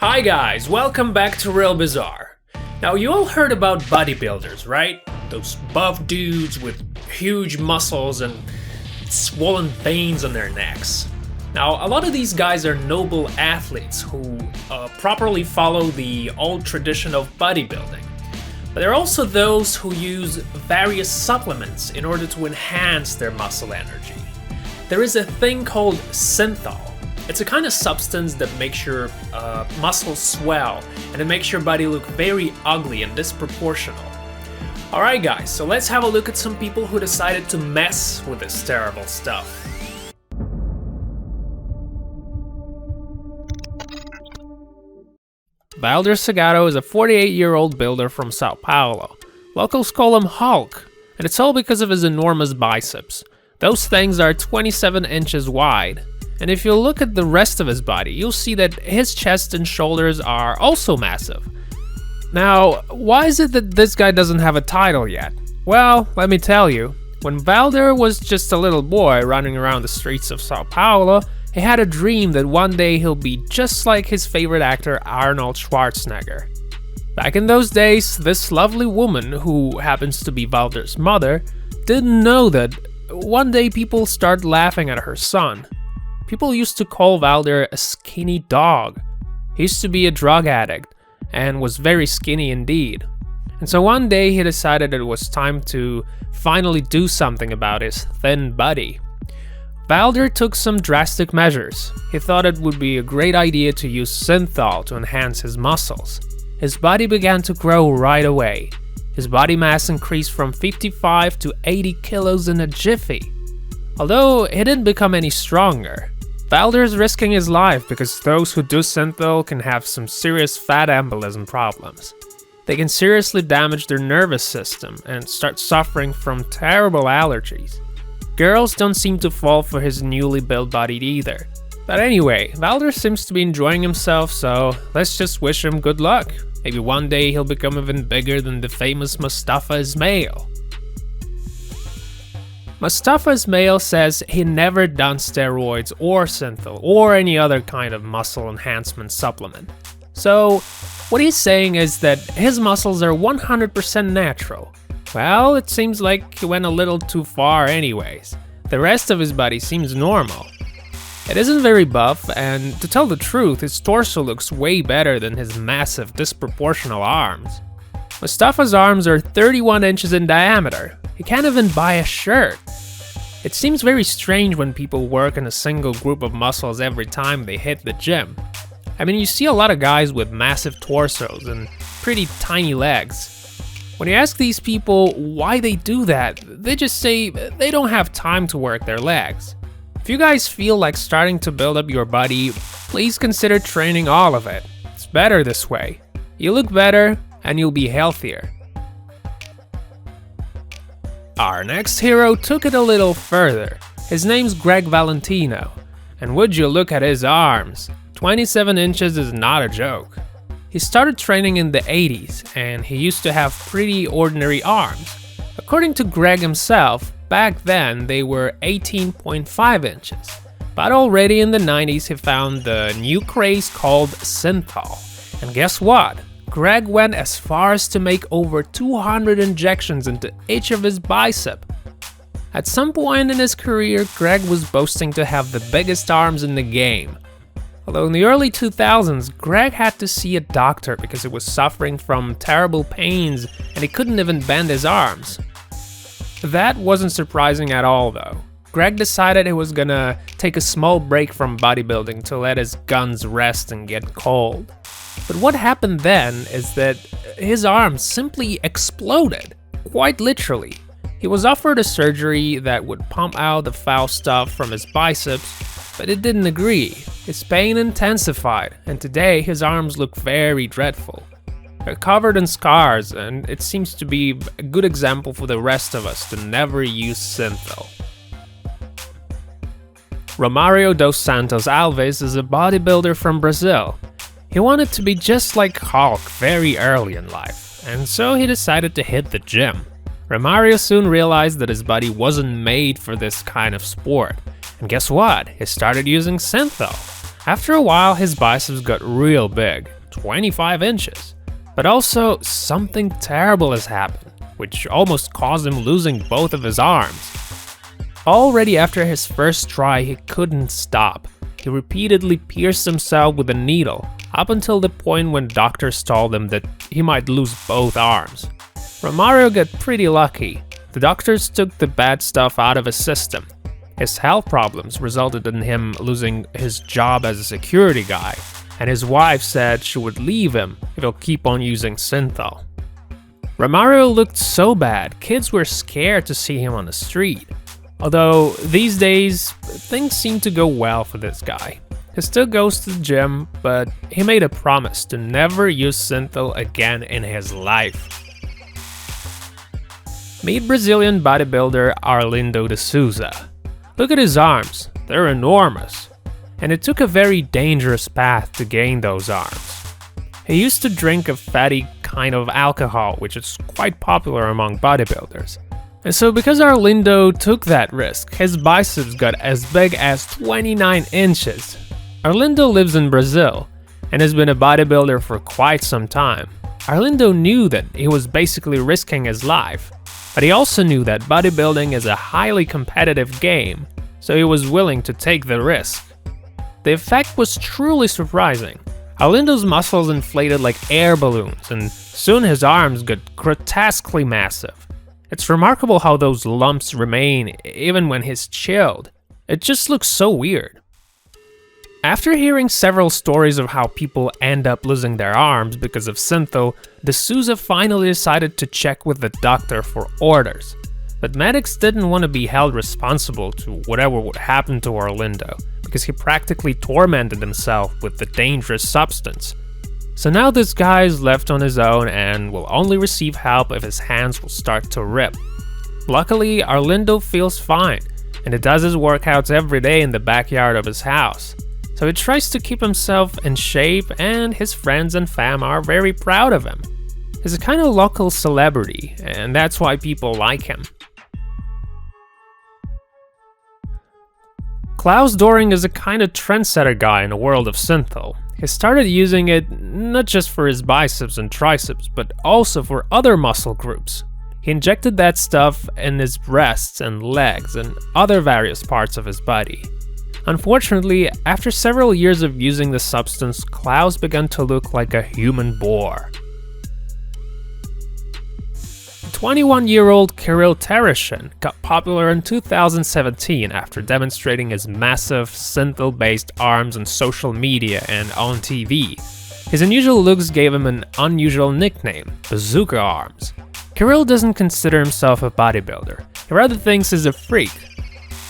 Hi guys, welcome back to Real Bizarre. Now you all heard about bodybuilders, right? Those buff dudes with huge muscles and swollen veins on their necks. Now a lot of these guys are noble athletes who properly follow the old tradition of bodybuilding. But there are also those who use various supplements in order to enhance their muscle energy. There is a thing called synthol. It's a kind of substance that makes your muscles swell, and it makes your body look very ugly and disproportional. Alright guys, so let's have a look at some people who decided to mess with this terrible stuff. Valdir Segato is a 48-year-old builder from Sao Paulo. Locals call him Hulk, and it's all because of his enormous biceps. Those things are 27 inches wide. And if you look at the rest of his body, you'll see that his chest and shoulders are also massive. Now, why is it that this guy doesn't have a title yet? Well, let me tell you. When Valdir was just a little boy running around the streets of Sao Paulo, he had a dream that one day he'll be just like his favorite actor Arnold Schwarzenegger. Back in those days, this lovely woman, who happens to be Valdir's mother, didn't know that one day people started laughing at her son. People used to call Valdir a skinny dog. He used to be a drug addict and was very skinny indeed. And so one day he decided it was time to finally do something about his thin body. Valdir took some drastic measures. He thought it would be a great idea to use synthol to enhance his muscles. His body began to grow right away. His body mass increased from 55 to 80 kilos in a jiffy. Although he didn't become any stronger, Valdir is risking his life because those who do synthol can have some serious fat embolism problems. They can seriously damage their nervous system and start suffering from terrible allergies. Girls don't seem to fall for his newly built body either. But anyway, Valdir seems to be enjoying himself, so let's just wish him good luck. Maybe one day he'll become even bigger than the famous Mustafa Ismail. Mustafa Ismail says he never done steroids or synthol or any other kind of muscle enhancement supplement. So what he's saying is that his muscles are 100% natural. Well, it seems like he went a little too far anyways. The rest of his body seems normal. It isn't very buff, and to tell the truth, his torso looks way better than his massive, disproportional arms. Mustafa's arms are 31 inches in diameter. He can't even buy a shirt. It seems very strange when people work in a single group of muscles every time they hit the gym. I mean, you see a lot of guys with massive torsos and pretty tiny legs. When you ask these people why they do that, they just say they don't have time to work their legs. If you guys feel like starting to build up your body, please consider training all of it. It's better this way. You look better and you'll be healthier. Our next hero took it a little further. His name's Greg Valentino. And would you look at his arms? 27 inches is not a joke. He started training in the 80s, and he used to have pretty ordinary arms. According to Greg himself, back then they were 18.5 inches. But already in the 90s he found the new craze called synthol. And guess what? Greg went as far as to make over 200 injections into each of his bicep. At some point in his career, Greg was boasting to have the biggest arms in the game. Although in the early 2000s, Greg had to see a doctor because he was suffering from terrible pains and he couldn't even bend his arms. That wasn't surprising at all though. Greg decided he was gonna take a small break from bodybuilding to let his guns rest and get cold. But what happened then is that his arms simply exploded, quite literally. He was offered a surgery that would pump out the foul stuff from his biceps, but it didn't agree. His pain intensified, and today his arms look very dreadful. They're covered in scars, and it seems to be a good example for the rest of us to never use synthol. Romario Alves is a bodybuilder from Brazil. He wanted to be just like Hulk very early in life, and so he decided to hit the gym. Romario soon realized that his body wasn't made for this kind of sport, and guess what? He started using synthol. After a while, his biceps got real big, 25 inches. But also, something terrible has happened, which almost caused him losing both of his arms. Already after his first try, he couldn't stop. He repeatedly pierced himself with a needle, up until the point when doctors told him that he might lose both arms. Romario got pretty lucky. The doctors took the bad stuff out of his system. His health problems resulted in him losing his job as a security guy, and his wife said she would leave him if he'll keep on using synthol. Romario looked so bad, kids were scared to see him on the street. Although these days, things seem to go well for this guy. He still goes to the gym, but he made a promise to never use synthol again in his life. Meet Brazilian bodybuilder Arlindo de Souza. Look at his arms, they're enormous. And it took a very dangerous path to gain those arms. He used to drink a fatty kind of alcohol, which is quite popular among bodybuilders. And so because Arlindo took that risk, his biceps got as big as 29 inches. Arlindo lives in Brazil and has been a bodybuilder for quite some time. Arlindo knew that he was basically risking his life, but he also knew that bodybuilding is a highly competitive game, so he was willing to take the risk. The effect was truly surprising. Arlindo's muscles inflated like air balloons, and soon his arms got grotesquely massive. It's remarkable how those lumps remain even when he's chilled. It just looks so weird. After hearing several stories of how people end up losing their arms because of synthol, de Souza finally decided to check with the doctor for orders. But medics didn't want to be held responsible to whatever would happen to Arlindo, because he practically tormented himself with the dangerous substance. So now this guy is left on his own and will only receive help if his hands will start to rip. Luckily, Arlindo feels fine, and he does his workouts every day in the backyard of his house. So he tries to keep himself in shape, and his friends and fam are very proud of him. He's a kind of local celebrity, and that's why people like him. Klaus Doring is a kind of trendsetter guy in the world of synthol. He started using it not just for his biceps and triceps, but also for other muscle groups. He injected that stuff in his breasts and legs and other various parts of his body. Unfortunately, after several years of using the substance, Klaus began to look like a human boar. 21-year-old Kirill Tereshin got popular in 2017 after demonstrating his massive synthol-based arms on social media and on TV. His unusual looks gave him an unusual nickname, Bazooka Arms. Kirill doesn't consider himself a bodybuilder, he rather thinks he's a freak.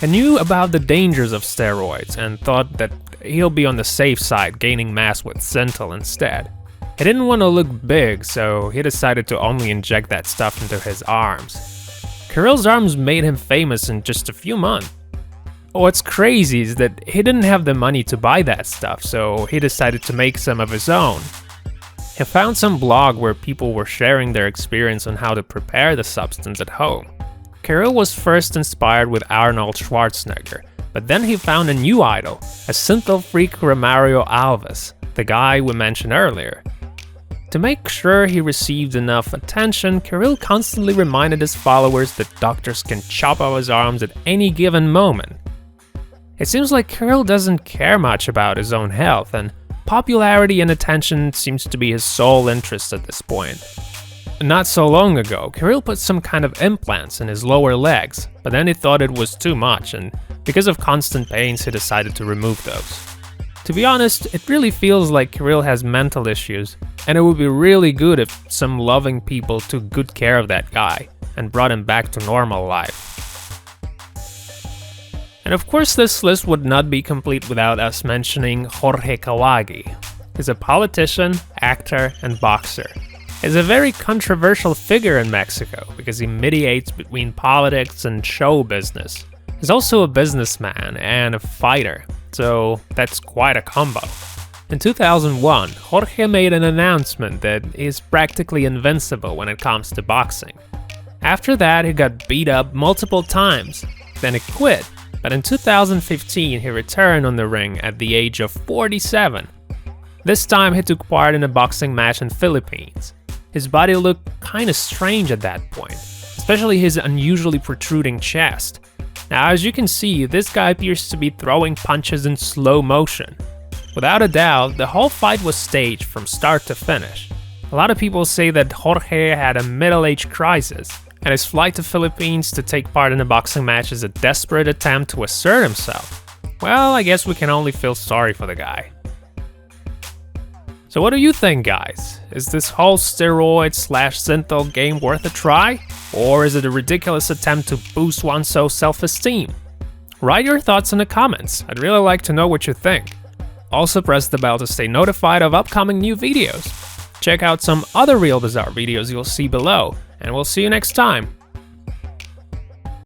He knew about the dangers of steroids and thought that he'll be on the safe side gaining mass with synthol instead. He didn't want to look big, so he decided to only inject that stuff into his arms. Kirill's arms made him famous in just a few months. What's crazy is that he didn't have the money to buy that stuff, so he decided to make some of his own. He found some blog where people were sharing their experience on how to prepare the substance at home. Kirill was first inspired with Arnold Schwarzenegger, but then he found a new idol, a synthol freak Romario Alves, the guy we mentioned earlier. To make sure he received enough attention, Kirill constantly reminded his followers that doctors can chop off his arms at any given moment. It seems like Kirill doesn't care much about his own health, and popularity and attention seems to be his sole interest at this point. Not so long ago, Kirill put some kind of implants in his lower legs, but then he thought it was too much, and because of constant pains he decided to remove those. To be honest, it really feels like Kirill has mental issues, and it would be really good if some loving people took good care of that guy and brought him back to normal life. And of course this list would not be complete without us mentioning Jorge Kahwagi. He's a politician, actor, and boxer. He's a very controversial figure in Mexico because he mediates between politics and show business. He's also a businessman and a fighter, so that's quite a combo. In 2001, Jorge made an announcement that he's practically invincible when it comes to boxing. After that, he got beat up multiple times, then he quit, but in 2015 he returned on the ring at the age of 47. This time he took part in a boxing match in Philippines. His body looked kinda strange at that point, especially his unusually protruding chest. Now as you can see, this guy appears to be throwing punches in slow motion. Without a doubt, the whole fight was staged from start to finish. A lot of people say that Jorge had a middle-age crisis, and his flight to Philippines to take part in a boxing match is a desperate attempt to assert himself. Well, I guess we can only feel sorry for the guy. So what do you think, guys? Is this whole steroid/synthol game worth a try? Or is it a ridiculous attempt to boost one's self-esteem? Write your thoughts in the comments, I'd really like to know what you think. Also press the bell to stay notified of upcoming new videos. Check out some other Real Bizarre videos you'll see below, and we'll see you next time.